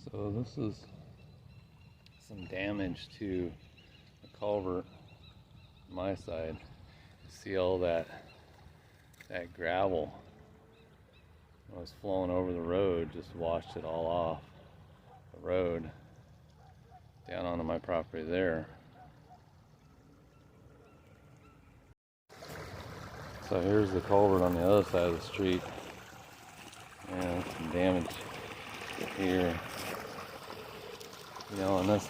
So this is some damage to the culvert on my side. You see all that gravel that was flowing over the road, just washed it all off the road down onto my property there. So here's the culvert on the other side of the street, and some damage here. You know, and this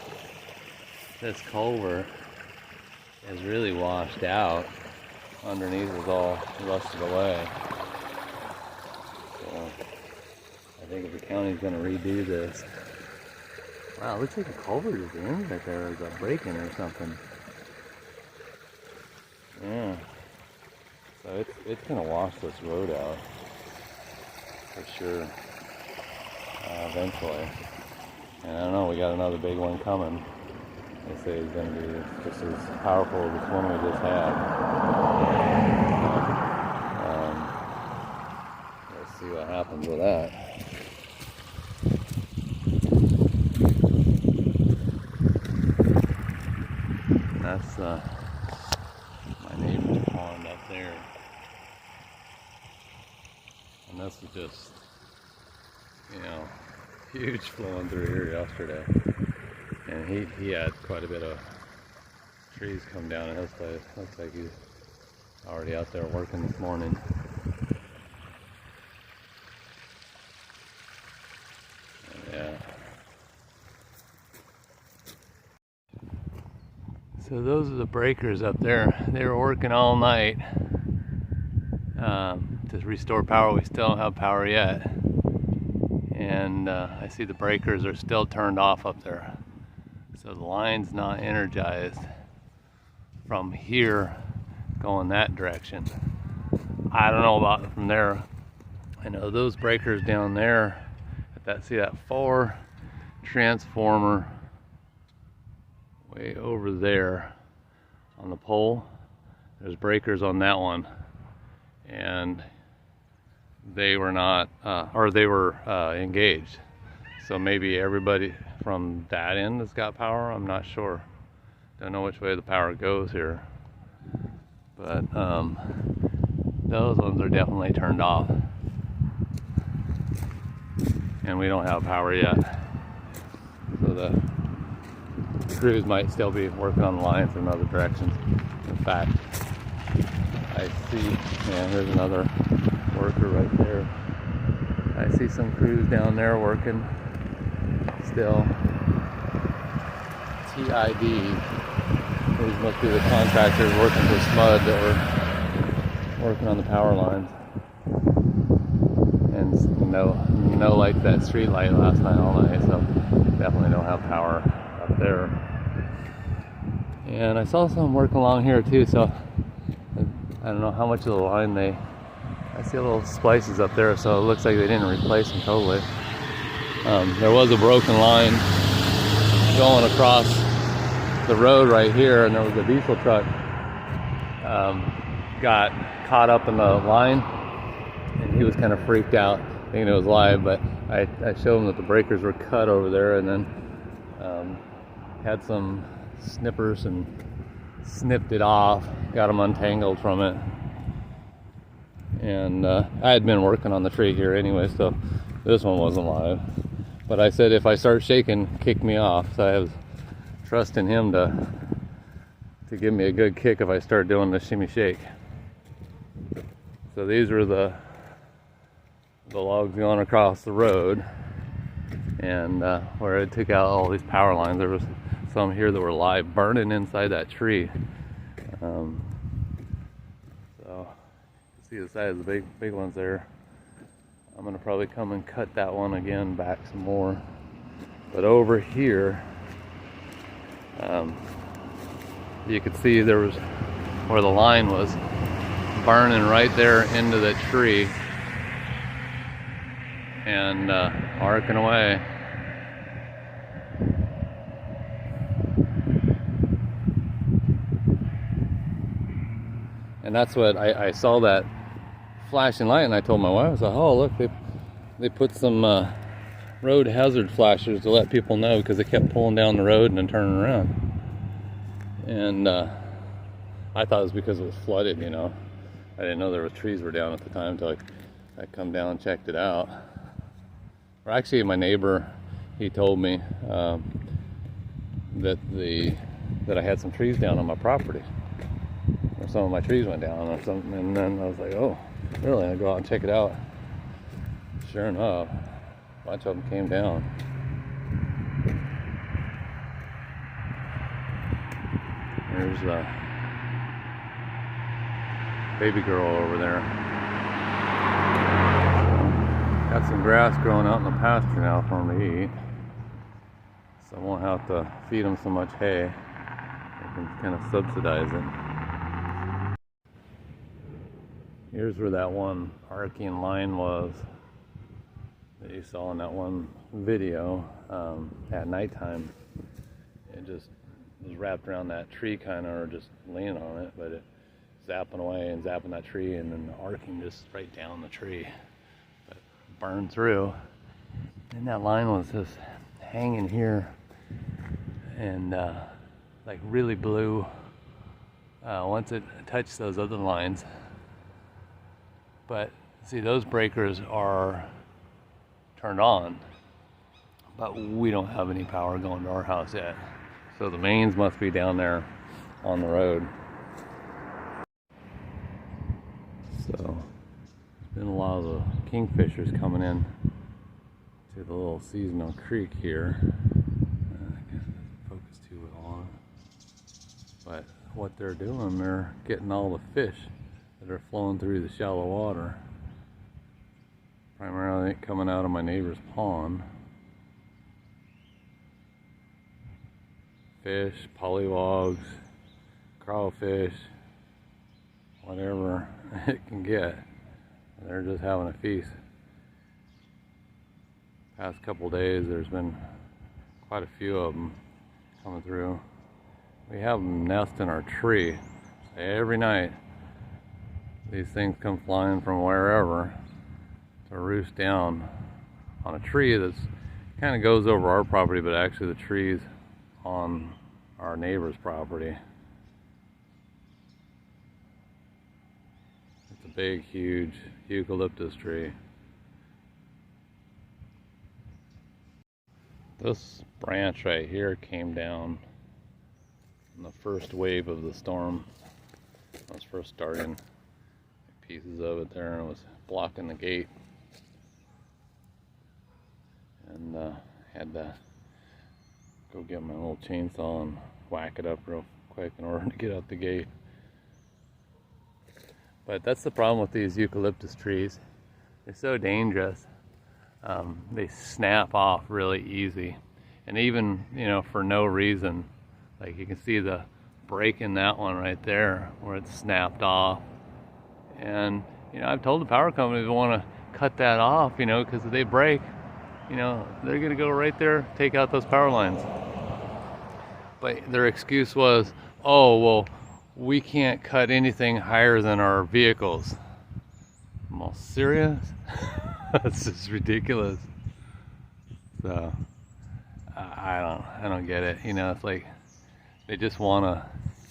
culvert is really washed out. Underneath is all rusted away. So I think if the county's going to redo this. Wow, it looks like a culvert is in right there. There's a break-in or something. Yeah. So it's going to wash this road out for sure eventually. And I don't know, we got another big one coming. They say it's going to be just as powerful as this one we just had. Let's see what happens with that. And that's my neighbor's pond up there. And this is just, you know, huge flowing through here yesterday. And he had quite a bit of trees come down in his place. Looks like he's already out there working this morning. Yeah. So those are the breakers up there. They were working all night to restore power. We still don't have power yet. And I see the breakers are still turned off up there. So the line's not energized from here going that direction. I don't know about from there. I know those breakers down there, see that 4 transformer way over there on the pole. There's breakers on that one, and they were not, they were engaged. So maybe everybody from that end has got power. I'm not sure. Don't know which way the power goes here. But those ones are definitely turned off. And we don't have power yet. So the crews might still be working on the lines in other directions. In fact, I see, and there's another worker right there. I see some crews down there working still. TID. These must be the contractors working for SMUD that were working on the power lines. And no light to that street light last night all night, so definitely don't have power up there. And I saw some work along here too, so I don't know how much of the line I see little splices up there, so it looks like they didn't replace them totally. There was a broken line going across the road right here, and there was a diesel truck got caught up in the line, and he was kind of freaked out thinking it was live, but I showed him that the breakers were cut over there, and then had some snippers and snipped it off, got them untangled from it. And I had been working on the tree here anyway, so this one wasn't live. But I said if I start shaking, kick me off. So I was trusting him to give me a good kick if I start doing the shimmy shake. So these were the logs going across the road, and where it took out all these power lines. There was some here that were live, burning inside that tree. So see the size of the big ones there. I'm gonna probably come and cut that one again back some more. But over here, you could see there was where the line was burning right there into the tree and arcing away. And that's what I saw, that flashing light, and I told my wife, I was like, oh look, they put some road hazard flashers to let people know, because they kept pulling down the road and then turning around. And I thought it was because it was flooded, you know. I didn't know there were trees were down at the time until I come down and checked it out. Or actually, my neighbor, he told me that I had some trees down on my property, or some of my trees went down or something. And then I was like, oh, really? I go out and check it out. Sure enough, a bunch of them came down. There's a baby girl over there. Got some grass growing out in the pasture now for them to eat, so I won't have to feed them so much hay. I can kind of subsidize it. Here's where that one arcing line was that you saw in that one video at nighttime. It just was wrapped around that tree kind of, or just leaning on it, but it zapping away and zapping that tree, and then the arcing just right down the tree. But burned through. And that line was just hanging here, and like really blue once it touched those other lines. But see, those breakers are turned on, but we don't have any power going to our house yet. So the mains must be down there on the road. So there's been a lot of the kingfishers coming in to the little seasonal creek here. I guess focus too well on it. But what they're doing, they're getting all the fish that are flowing through the shallow water. Primarily coming out of my neighbor's pond. Fish, pollywogs, crawfish, whatever it can get. They're just having a feast. Past couple days there's been quite a few of them coming through. We have them nest in our tree. Every night these things come flying from wherever to roost down on a tree that's kind of goes over our property, but actually the tree's on our neighbor's property. It's a big, huge eucalyptus tree. This branch right here came down in the first wave of the storm. I was first starting, pieces of it there, and it was blocking the gate. And had to go get my little chainsaw and whack it up real quick in order to get out the gate. But that's the problem with these eucalyptus trees. They're so dangerous. They snap off really easy, and even, you know, for no reason. Like you can see the break in that one right there where it's snapped off. And you know, I've told the power company they want to cut that off, you know, because if they break, you know, they're gonna go right there, take out those power lines. But their excuse was, oh, well, we can't cut anything higher than our vehicles. I'm all serious? That's just ridiculous. So I don't get it. You know, it's like they just want to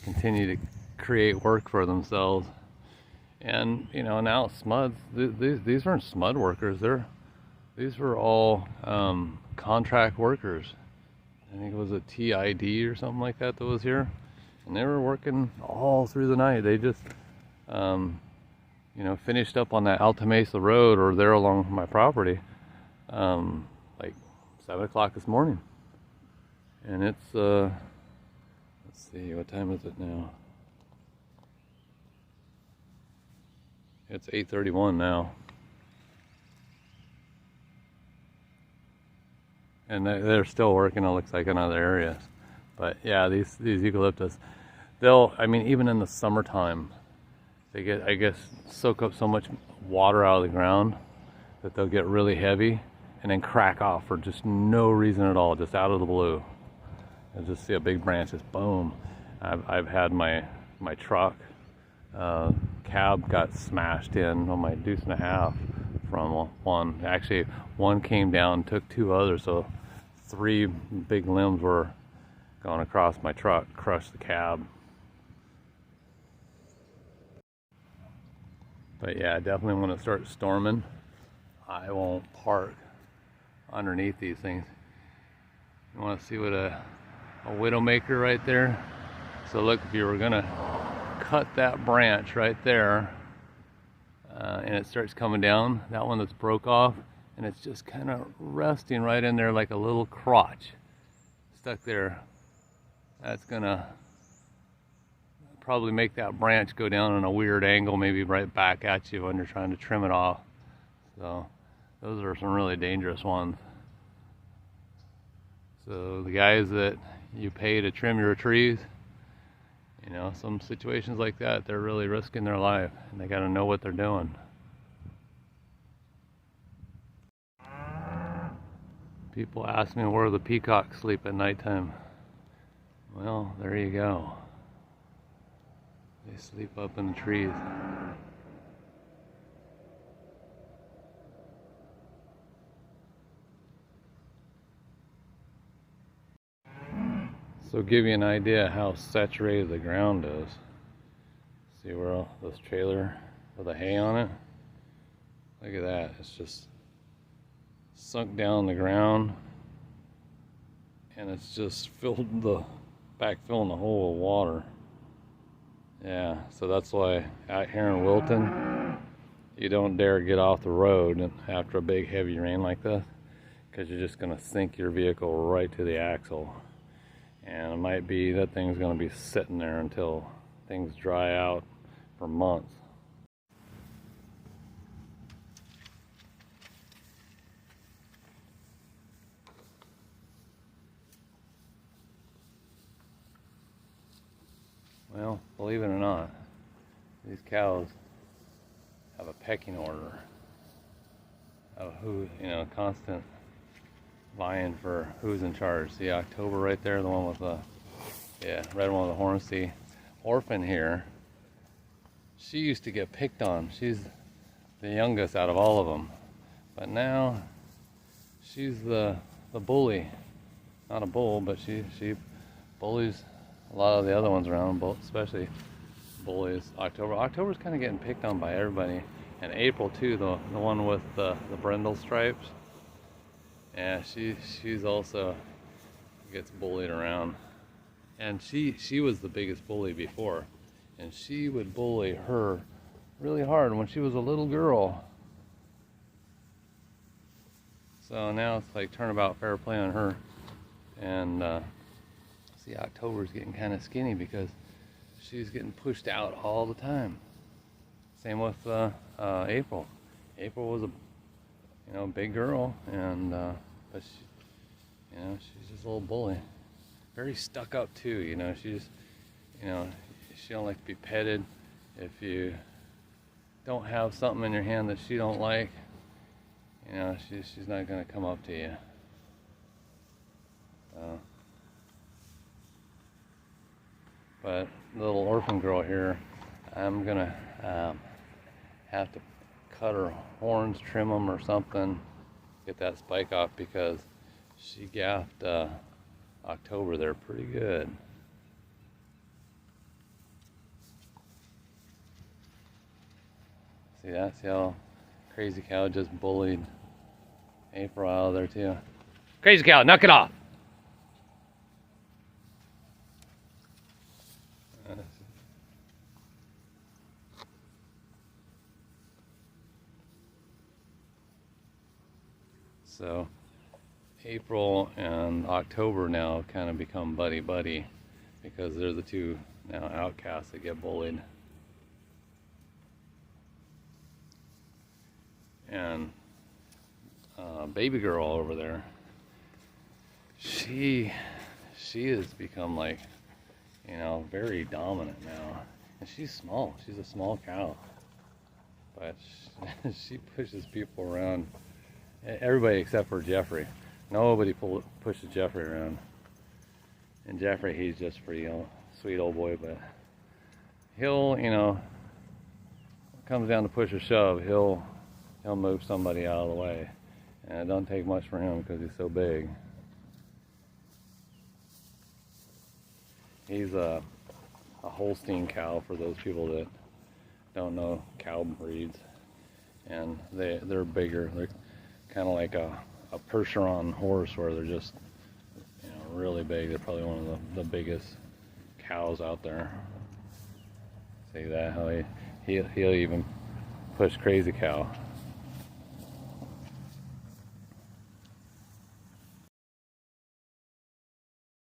continue to create work for themselves. And you know, now SMUDs, these weren't SMUD workers. These were all contract workers. I think it was a TID or something like that was here, and they were working all through the night. They just you know, finished up on that Alta Mesa Road, or there along my property, like 7 o'clock this morning. And it's let's see, what time is it now? It's 8:31 now. And they're still working, it looks like, in other areas. But yeah, these eucalyptus, I mean, even in the summertime, they get, I guess, soak up so much water out of the ground that they'll get really heavy and then crack off for just no reason at all, just out of the blue. I just see a big branch, just boom. I've had my truck cab got smashed in on my deuce and a half from one. Actually, one came down, took two others, so 3 big limbs were going across my truck, crushed the cab. But yeah, definitely when it starts storming, I won't park underneath these things. You want to see what a widowmaker right there? So look, if you were gonna cut that branch right there, and it starts coming down, that one that's broke off, and it's just kind of resting right in there like a little crotch stuck there. That's gonna probably make that branch go down in a weird angle, maybe right back at you when you're trying to trim it off. So those are some really dangerous ones. So the guys that you pay to trim your trees, you know, some situations like that, they're really risking their life, and they got to know what they're doing. People ask me where the peacocks sleep at nighttime. Well, there you go. They sleep up in the trees. So give you an idea how saturated the ground is. See where all this trailer with the hay on it? Look at that, it's just sunk down the ground, and it's just filling the hole with water. Yeah, so that's why out here in Wilton, you don't dare get off the road after a big heavy rain like this, because you're just going to sink your vehicle right to the axle. And it might be that thing's going to be sitting there until things dry out for months. Well, believe it or not, these cows have a pecking order of who, you know, constant vying for who's in charge. See October right there, the one with the, yeah, red one with the horns. See, Orphan here, she used to get picked on. She's the youngest out of all of them, but now she's the bully. Not a bull, but she bullies a lot of the other ones around, especially bullies October. October's kind of getting picked on by everybody, and April too, the one with the brindle stripes. Yeah, she's also gets bullied around, and she was the biggest bully before, and she would bully her really hard when she was a little girl. So now it's like turnabout fair play on her, and see, October's getting kind of skinny because she's getting pushed out all the time. Same with April. April was a big girl, and but she, she's just a little bully. Very stuck up too. She's, she don't like to be petted. If you don't have something in your hand that she don't like, she's not gonna come up to you. But the little orphan girl here, I'm gonna have to cut her horns, trim them or something, get that spike off, because she gaffed October there pretty good. See that? See how Crazy Cow just bullied April out of there too. Crazy Cow, knock it off! So April and October now kind of become buddy-buddy, because they're the two now outcasts that get bullied. And baby girl over there, she has become like, very dominant now. And she's small. She's a small cow. But she pushes people around. Everybody except for Jeffrey. Nobody pushes Jeffrey around. And Jeffrey, he's just pretty sweet old boy, but he'll, when it comes down to push or shove, he'll he'll move somebody out of the way. And it don't take much for him because he's so big. He's a Holstein cow for those people that don't know cow breeds. And they're bigger. They're kind of like a Percheron horse, where they're just, you know, really big. They're probably one of the biggest cows out there. See that? How he'll even push Crazy Cow.